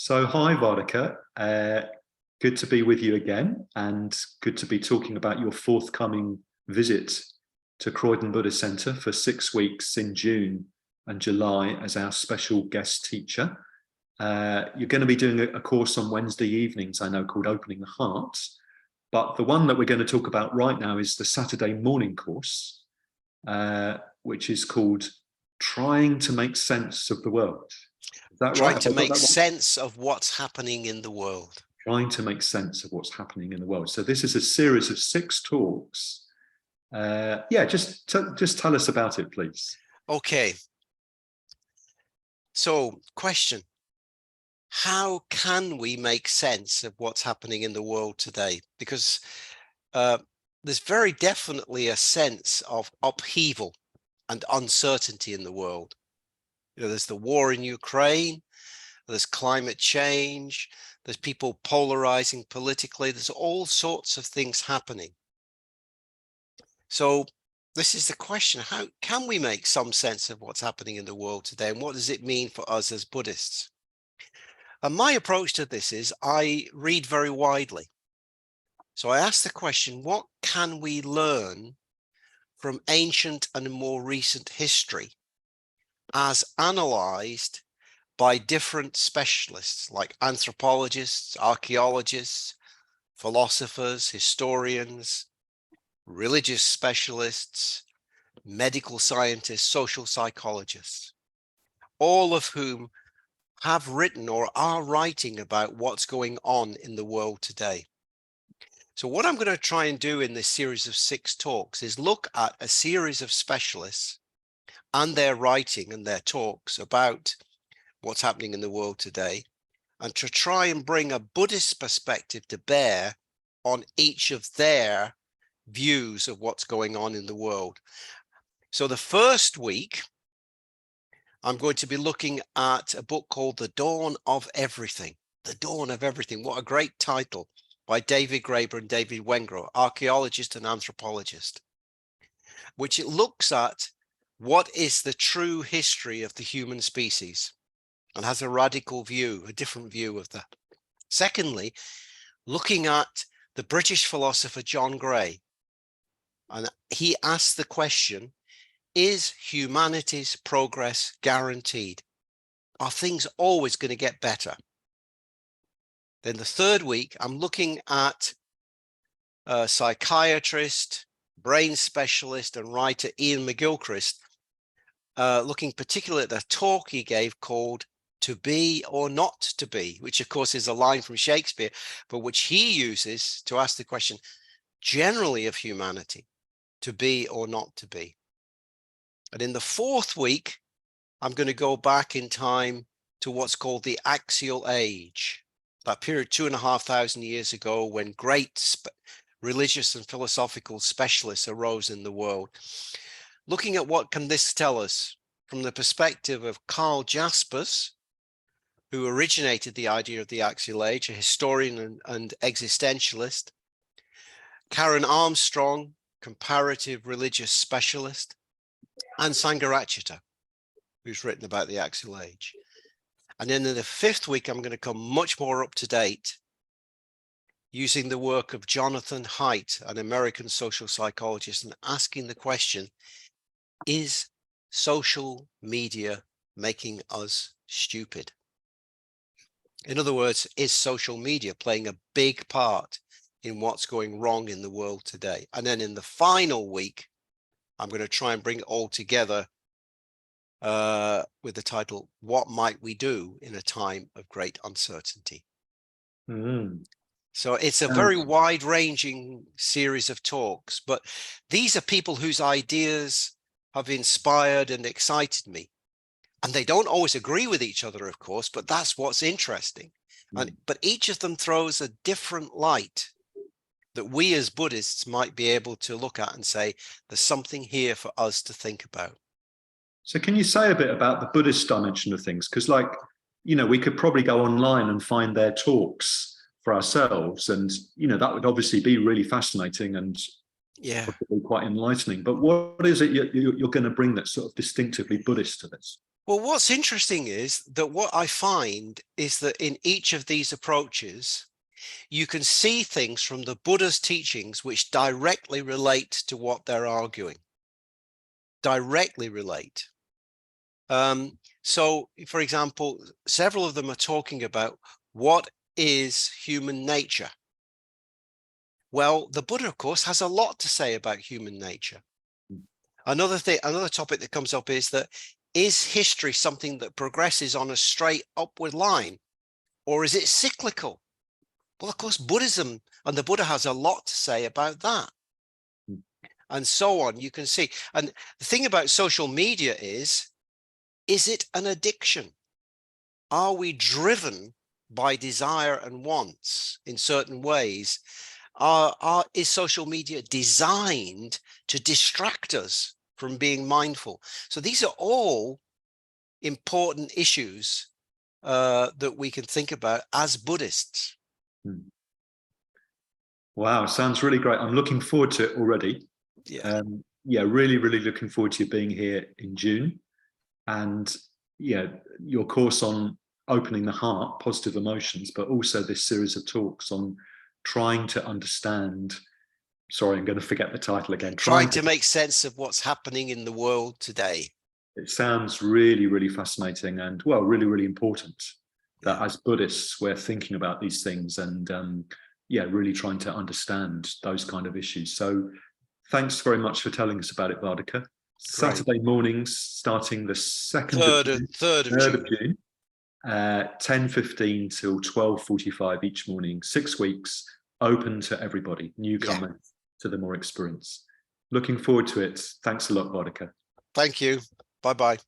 So, hi, Vaddhaka. Good to be with you again, and good to be talking about your forthcoming visit to Croydon Buddhist Centre for 6 weeks in June and July as our special guest teacher. You're going to be doing a course on Wednesday evenings, I know, called Opening the Heart. But the one that we're going to talk about right now is the Saturday morning course, which is called Trying to Make Sense of the World. Is that Trying right? to make sense of what's happening in the world. Trying to make sense of what's happening in the world. So this is a series of 6 talks. Just tell us about it, please. Okay. So, question. How can we make sense of what's happening in the world today? Because there's very definitely a sense of upheaval and uncertainty in the world. There's the war in Ukraine, there's climate change, there's people polarizing politically, there's all sorts of things happening. So this is the question: how can we make some sense of what's happening in the world today, and what does it mean for us as Buddhists? And my approach to this is I read very widely. So I ask the question, what can we learn from ancient and more recent history as analyzed by different specialists like anthropologists, archaeologists, philosophers, historians, religious specialists, medical scientists, social psychologists, all of whom have written or are writing about what's going on in the world today. So what I'm going to try and do in this series of 6 talks is look at a series of specialists and their writing and their talks about what's happening in the world today, and to try and bring a Buddhist perspective to bear on each of their views of what's going on in the world. So the first week, I'm going to be looking at a book called The Dawn of Everything. The Dawn of Everything. What a great title, by David Graeber and David Wengrow, archaeologist and anthropologist, which it looks at what is the true history of the human species and has a radical view, a different view of that. Secondly, looking at the British philosopher John Gray, and he asked the question, is humanity's progress guaranteed? Are things always going to get better? Then the third week, I'm looking at a psychiatrist, brain specialist, and writer Ian McGilchrist, looking particularly at a talk he gave called To Be or Not to Be, which of course is a line from Shakespeare, but which he uses to ask the question generally of humanity, to be or not to be. And in the fourth week, I'm going to go back in time to what's called the Axial Age, that period 2,500 years ago when great religious and philosophical specialists arose in the world. Looking at what can this tell us from the perspective of Karl Jaspers, who originated the idea of the Axial Age, a historian and existentialist, Karen Armstrong, comparative religious specialist, and Sangharakshita, who's written about the Axial Age. And then in the fifth week, I'm going to come much more up to date using the work of Jonathan Haidt, an American social psychologist, and asking the question, is social media making us stupid? In other words, is social media playing a big part in what's going wrong in the world today? And then in the final week, I'm going to try and bring it all together with the title, What Might We Do in a Time of Great Uncertainty? So it's a very wide-ranging series of talks, but these are people whose ideas have inspired and excited me. And they don't always agree with each other, of course, but that's what's interesting. But each of them throws a different light that we as Buddhists might be able to look at and say, there's something here for us to think about. So can you say a bit about the Buddhist dimension of things? Because we could probably go online and find their talks for ourselves. And, that would obviously be really fascinating and probably quite enlightening. But what is it you're going to bring that's sort of distinctively Buddhist to this? Well, what's interesting is that what I find is that in each of these approaches, you can see things from the Buddha's teachings which directly relate to what they're arguing, directly relate. So, for example, several of them are talking about what is human nature. Well, the Buddha, of course, has a lot to say about human nature. Another topic that comes up is history something that progresses on a straight upward line, or is it cyclical? Well, of course, Buddhism and the Buddha has a lot to say about that. And so on, you can see. And the thing about social media is it an addiction? Are we driven by desire and wants in certain ways? Is social media designed to distract us from being mindful? So these are all important issues that we can think about as Buddhists. Wow, sounds really great. I'm looking forward to it already. Yeah, really, really looking forward to you being here in June. And yeah, your course on opening the heart, positive emotions, but also this series of talks on trying to understand, sorry, I'm going to forget the title again. Trying to make sense of what's happening in the world today. It sounds really, really fascinating and, well, really, really important that as Buddhists, we're thinking about these things and, yeah, really trying to understand those kind of issues. So thanks very much for telling us about it, Vaddhaka. Saturday mornings, starting the 3rd of June, 10:15 till 12:45 each morning, 6 weeks, open to everybody, newcomer to the more experienced. Looking forward to it. Thanks a lot, Vaddhaka. Thank you. Bye-bye.